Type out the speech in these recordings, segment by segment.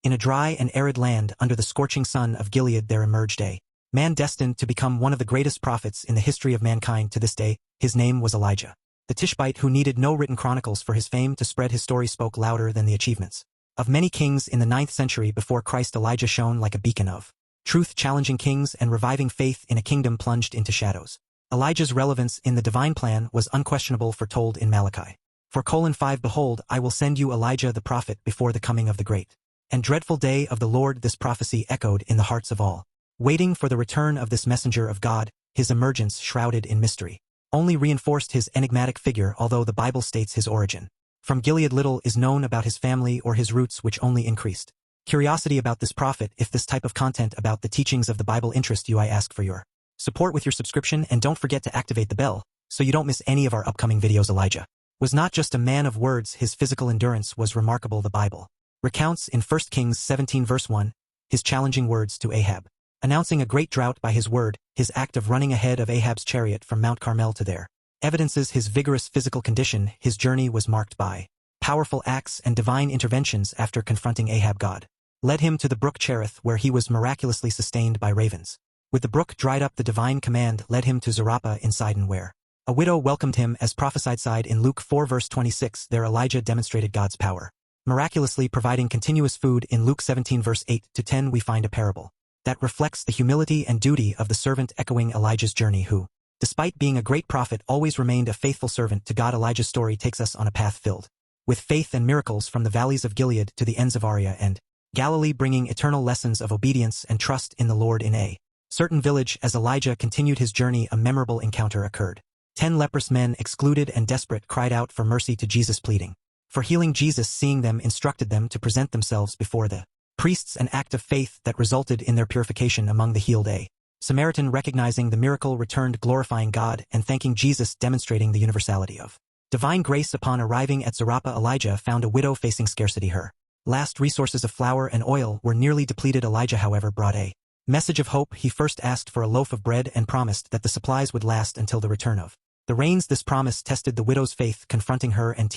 In a dry and arid land under the scorching sun of Gilead there emerged a man destined to become one of the greatest prophets in the history of mankind to this day. His name was Elijah. The Tishbite, who needed no written chronicles for his fame to spread, his story spoke louder than the achievements of many kings in the 9th century before Christ. Elijah shone like a beacon of truth, challenging kings and reviving faith in a kingdom plunged into shadows. Elijah's relevance in the divine plan was unquestionable, foretold in Malachi 4:5. Behold, I will send you Elijah the prophet before the coming of the great and dreadful day of the Lord. This prophecy echoed in the hearts of all, waiting for the return of this messenger of God. His emergence, shrouded in mystery, only reinforced his enigmatic figure, although the Bible states his origin from Gilead. Little is known about his family or his roots, which only increased curiosity about this prophet. If this type of content about the teachings of the Bible interest you, I ask for your support with your subscription, and don't forget to activate the bell so you don't miss any of our upcoming videos. Elijah was not just a man of words, his physical endurance was remarkable. The Bible recounts in 1 Kings 17:1 his challenging words to Ahab, announcing a great drought by his word. His act of running ahead of Ahab's chariot from Mount Carmel to there evidences his vigorous physical condition. His journey was marked by powerful acts and divine interventions. After confronting Ahab, God led him to the brook Cherith, where he was miraculously sustained by ravens. With the brook dried up, the divine command led him to Zarephath in Sidon, where a widow welcomed him as prophesied in Luke 4:26. There Elijah demonstrated God's power, miraculously providing continuous food. In Luke 17:8-10 we find a parable that reflects the humility and duty of the servant, echoing Elijah's journey, who, despite being a great prophet, always remained a faithful servant to God. Elijah's story takes us on a path filled with faith and miracles, from the valleys of Gilead to the ends of Aria and Galilee, bringing eternal lessons of obedience and trust in the Lord. In a certain village, as Elijah continued his journey, a memorable encounter occurred. 10 leprous men, excluded and desperate, cried out for mercy to Jesus, pleading for healing. Jesus, seeing them, instructed them to present themselves before the priests, an act of faith that resulted in their purification. Among the healed, a Samaritan, recognizing the miracle, returned glorifying God and thanking Jesus, demonstrating the universality of divine grace. Upon arriving at Zarephath, Elijah found a widow facing scarcity. Her last resources of flour and oil were nearly depleted. Elijah, however, brought a message of hope. He first asked for a loaf of bread and promised that the supplies would last until the return of the rains. This promise tested the widow's faith, confronting her and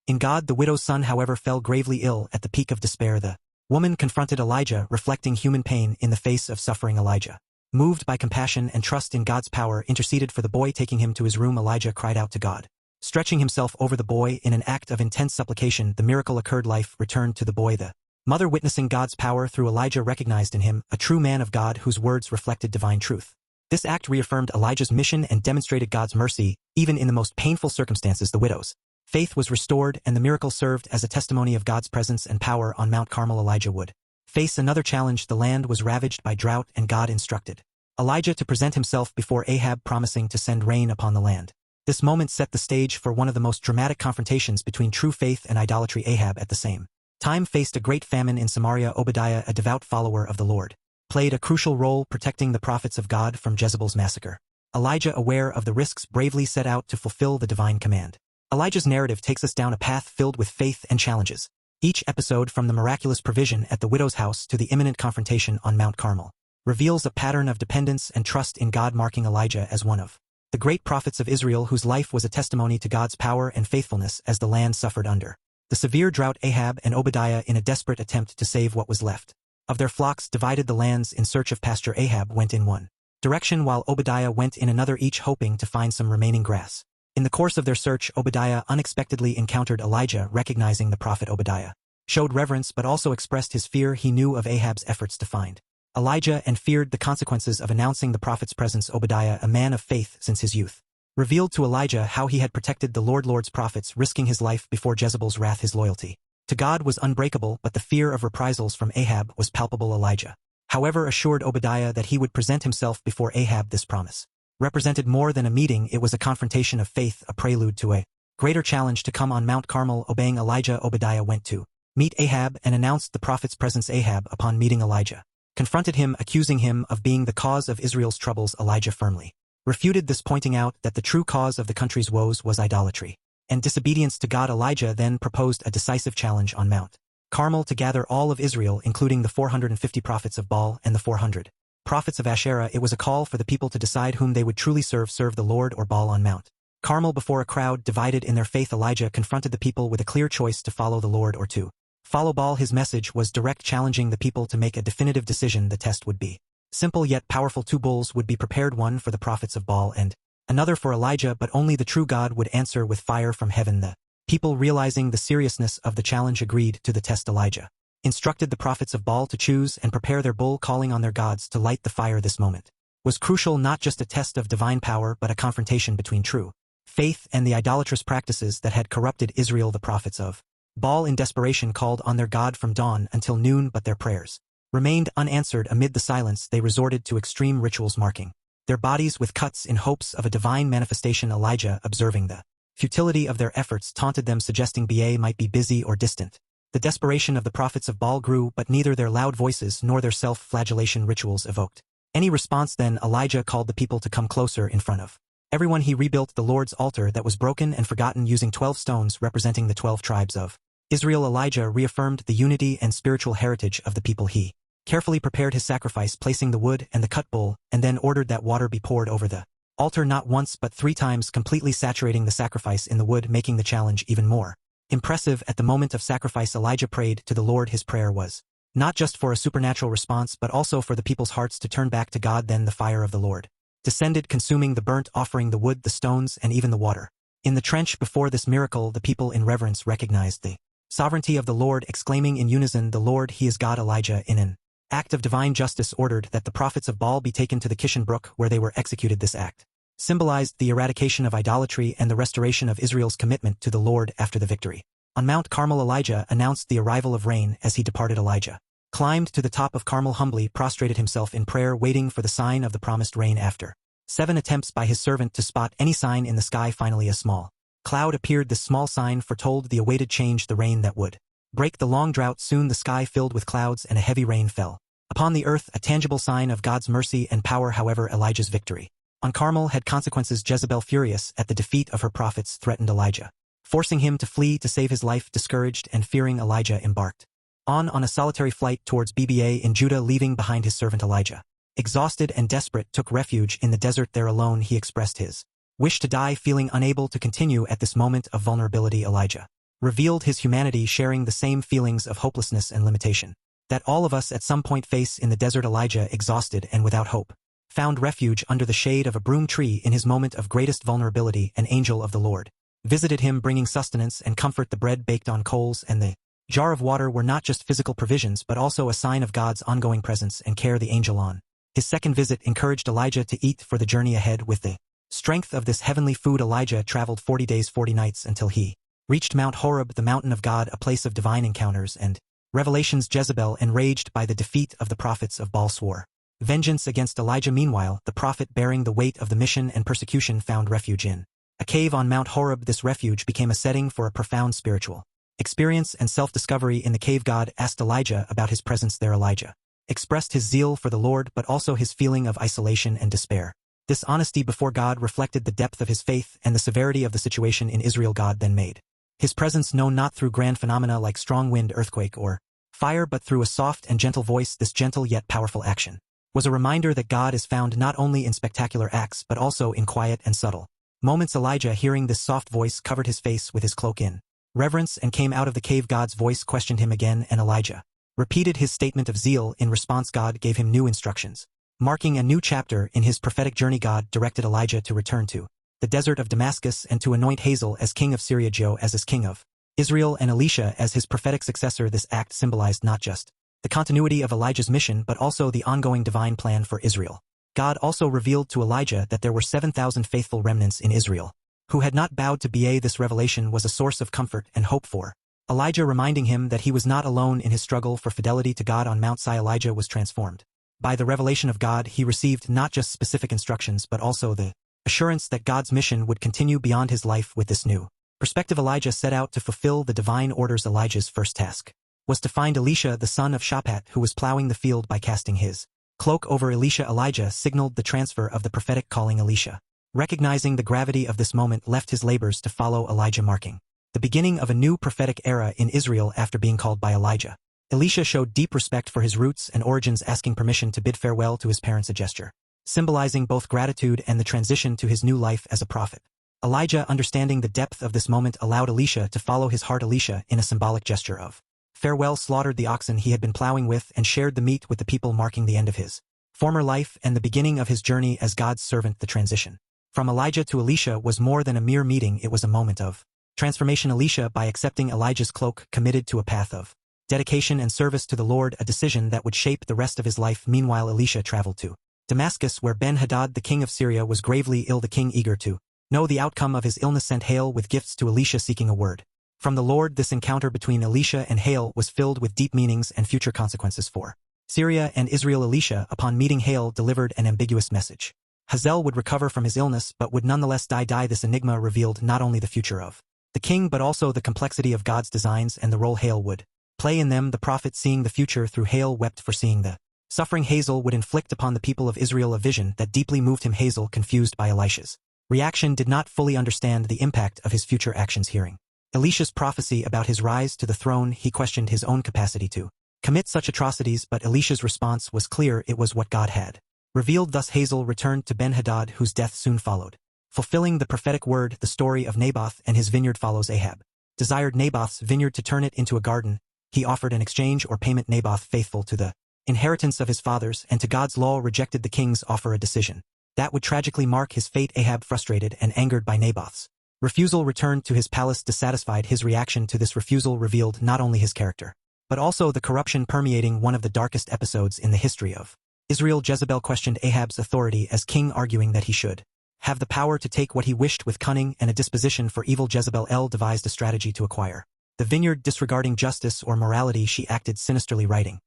in God. The widow's son, however, fell gravely ill. At the peak of despair, the woman confronted Elijah, reflecting human pain in the face of suffering. Elijah, moved by compassion and trust in God's power, interceded for the boy. Taking him to his room, Elijah cried out to God, stretching himself over the boy in an act of intense supplication. The miracle occurred. Life returned to the boy. The mother, witnessing God's power through Elijah, recognized in him a true man of God whose words reflected divine truth. This act reaffirmed Elijah's mission and demonstrated God's mercy, even in the most painful circumstances. The widow's faith was restored, and the miracle served as a testimony of God's presence and power on Mount Carmel. Elijah would face another challenge. The land was ravaged by drought, and God instructed Elijah to present himself before Ahab, promising to send rain upon the land. This moment set the stage for one of the most dramatic confrontations between true faith and idolatry. Ahab, at the same time, faced a great famine in Samaria. Obadiah, a devout follower of the Lord, played a crucial role protecting the prophets of God from Jezebel's massacre. Elijah, aware of the risks, bravely set out to fulfill the divine command. Elijah's narrative takes us down a path filled with faith and challenges. Each episode, from the miraculous provision at the widow's house to the imminent confrontation on Mount Carmel, reveals a pattern of dependence and trust in God, marking Elijah as one of the great prophets of Israel whose life was a testimony to God's power and faithfulness as the land suffered under the severe drought. Ahab and Obadiah, in a desperate attempt to save what was left of their flocks, divided the lands in search of pasture. Ahab went in one direction while Obadiah went in another, each hoping to find some remaining grass. In the course of their search, Obadiah unexpectedly encountered Elijah. Recognizing the prophet, Obadiah showed reverence but also expressed his fear. He knew of Ahab's efforts to find Elijah and feared the consequences of announcing the prophet's presence. Obadiah, a man of faith since his youth, revealed to Elijah how he had protected the Lord's prophets, risking his life before Jezebel's wrath. His loyalty to God was unbreakable, but the fear of reprisals from Ahab was palpable. Elijah, however, assured Obadiah that he would present himself before Ahab. This promise represented more than a meeting. It was a confrontation of faith, a prelude to a greater challenge to come. On Mount Carmel, obeying Elijah, Obadiah went to meet Ahab and announced the prophet's presence. Ahab, upon meeting Elijah, confronted him, accusing him of being the cause of Israel's troubles. Elijah firmly refuted this, pointing out that the true cause of the country's woes was idolatry and disobedience to God. Elijah then proposed a decisive challenge on Mount Carmel to gather all of Israel, including the 450 prophets of Baal and the 400 prophets of Asherah. It was a call for the people to decide whom they would truly serve the Lord or Baal. On Mount Carmel, before a crowd divided in their faith, Elijah confronted the people with a clear choice: to follow the Lord or to Follow Baal. His message was direct, challenging the people to make a definitive decision. The test would be simple yet powerful. 2 bulls would be prepared, one for the prophets of Baal and another for Elijah, but only the true God would answer with fire from heaven. The people, realizing the seriousness of the challenge, agreed to the test. Elijah instructed the prophets of Baal to choose and prepare their bull, calling on their gods to light the fire. This moment was crucial, not just a test of divine power but a confrontation between true faith and the idolatrous practices that had corrupted Israel. The prophets of Baal in desperation called on their God from dawn until noon, but their prayers remained unanswered. Amid the silence, they resorted to extreme rituals, marking their bodies with cuts in hopes of a divine manifestation. Elijah, observing the futility of their efforts, taunted them, suggesting Baal might be busy or distant. The desperation of the prophets of Baal grew, but neither their loud voices nor their self-flagellation rituals evoked any response. Then Elijah called the people to come closer. In front of everyone, he rebuilt the Lord's altar that was broken and forgotten, using 12 stones representing the 12 tribes of Israel. Elijah reaffirmed the unity and spiritual heritage of the people. He carefully prepared his sacrifice, placing the wood and the cut bull, and then ordered that water be poured over the altar not once but 3 times, completely saturating the sacrifice in the wood, making the challenge even more impressive. At the moment of sacrifice, Elijah prayed to the Lord. His prayer was not just for a supernatural response but also for the people's hearts to turn back to God. Then the fire of the Lord descended, consuming the burnt offering, the wood, the stones, and even the water in the trench. Before this miracle, the people in reverence recognized the sovereignty of the Lord, exclaiming in unison, "The Lord, He is God." Elijah, in an act of divine justice, ordered that the prophets of Baal be taken to the Kishon Brook, where they were executed. This act symbolized the eradication of idolatry and the restoration of Israel's commitment to the Lord after the victory. On Mount Carmel, Elijah announced the arrival of rain. As he departed, Elijah climbed to the top of Carmel, humbly prostrated himself in prayer, waiting for the sign of the promised rain. After 7 attempts by his servant to spot any sign in the sky, finally a small cloud appeared. This small sign foretold the awaited change, the rain that would break the long drought. Soon the sky filled with clouds and a heavy rain fell upon the earth, a tangible sign of God's mercy and power. However, Elijah's victory on Carmel had consequences. Jezebel, furious at the defeat of her prophets, threatened Elijah, forcing him to flee to save his life. Discouraged and fearing, Elijah embarked on a solitary flight towards Bba in Judah, leaving behind his servant. Elijah, exhausted and desperate, took refuge in the desert. There alone, he expressed his wish to die. Feeling unable to continue at this moment of vulnerability, Elijah revealed his humanity, sharing the same feelings of hopelessness and limitation that all of us at some point face in the desert. Elijah, exhausted and without hope, found refuge under the shade of a broom tree. In his moment of greatest vulnerability, an angel of the Lord visited him, bringing sustenance and comfort. The bread baked on coals and the jar of water were not just physical provisions but also a sign of God's ongoing presence and care. The angel on his second visit encouraged Elijah to eat for the journey ahead. With the strength of this heavenly food, Elijah traveled 40 days, 40 nights until he reached Mount Horeb, the mountain of God, a place of divine encounters and revelations. Jezebel, enraged by the defeat of the prophets of Baal, swore vengeance against Elijah. Meanwhile, the prophet, bearing the weight of the mission and persecution, found refuge in a cave on Mount Horeb. This refuge became a setting for a profound spiritual experience and self-discovery. In the cave, God asked Elijah about his presence there. Elijah expressed his zeal for the Lord but also his feeling of isolation and despair. This honesty before God reflected the depth of his faith and the severity of the situation in Israel. God then made his presence known not through grand phenomena like strong wind, earthquake, or fire, but through a soft and gentle voice. This gentle yet powerful action was a reminder that God is found not only in spectacular acts but also in quiet and subtle moments. Elijah, hearing this soft voice, covered his face with his cloak in reverence and came out of the cave. God's voice questioned him again, and Elijah repeated his statement of zeal. In response, God gave him new instructions, marking a new chapter in his prophetic journey. God directed Elijah to return to the desert of Damascus and to anoint Hazael as king of Syria, Joaz as king of Israel, and Elisha as his prophetic successor. This act symbolized not just the continuity of Elijah's mission but also the ongoing divine plan for Israel. God also revealed to Elijah that there were 7,000 faithful remnants in Israel who had not bowed to Baal. This revelation was a source of comfort and hope for Elijah, reminding him that he was not alone in his struggle for fidelity to God. On Mount Sinai, Elijah was transformed by the revelation of God. He received not just specific instructions but also the assurance that God's mission would continue beyond his life. With this new perspective, Elijah set out to fulfill the divine orders. Elijah's first task was to find Elisha, the son of Shaphat, who was plowing the field. By casting his cloak over Elisha, Elijah signaled the transfer of the prophetic calling. Elisha, recognizing the gravity of this moment, left his labors to follow Elijah, marking the beginning of a new prophetic era in Israel. After being called by Elijah, Elisha showed deep respect for his roots and origins, asking permission to bid farewell to his parents, a gesture symbolizing both gratitude and the transition to his new life as a prophet. Elijah, understanding the depth of this moment, allowed Elisha to follow his heart. Elisha, in a symbolic gesture of farewell slaughtered the oxen he had been plowing with and shared the meat with the people, marking the end of his former life and the beginning of his journey as God's servant. The transition from Elijah to Elisha was more than a mere meeting, it was a moment of transformation. Elisha, by accepting Elijah's cloak, committed to a path of dedication and service to the Lord, a decision that would shape the rest of his life. Meanwhile, Elisha traveled to Damascus, where Ben-Hadad, the king of Syria, was gravely ill. The king, eager to know the outcome of his illness, sent Hail with gifts to Elisha, seeking a word from the Lord. This encounter between Elisha and Hail was filled with deep meanings and future consequences for Syria and Israel. Elisha, upon meeting Hail, delivered an ambiguous message. Hazael would recover from his illness but would nonetheless die. This enigma revealed not only the future of the king but also the complexity of God's designs and the role Hail would play in them. The prophet, seeing the future through Hail, wept, foreseeing the suffering Hazael would inflict upon the people of Israel, a vision that deeply moved him. Hazael, confused by Elisha's reaction, did not fully understand the impact of his future actions. Hearing Elisha's prophecy about his rise to the throne, he questioned his own capacity to commit such atrocities, but Elisha's response was clear: it was what God had revealed. Thus Hazael returned to Ben-Hadad, whose death soon followed. Fulfilling the prophetic word, the story of Naboth and his vineyard follows. Ahab desired Naboth's vineyard to turn it into a garden. He offered an exchange or payment. Naboth, faithful to the inheritance of his fathers and to God's law, rejected the king's offer, a decision that would tragically mark his fate. Ahab, frustrated and angered by Naboth's refusal, returned to his palace dissatisfied. His reaction to this refusal revealed not only his character, but also the corruption permeating one of the darkest episodes in the history of Israel. Jezebel questioned Ahab's authority as king, arguing that he should have the power to take what he wished. With cunning and a disposition for evil, Jezebel devised a strategy to acquire the vineyard. Disregarding justice or morality, she acted sinisterly, writing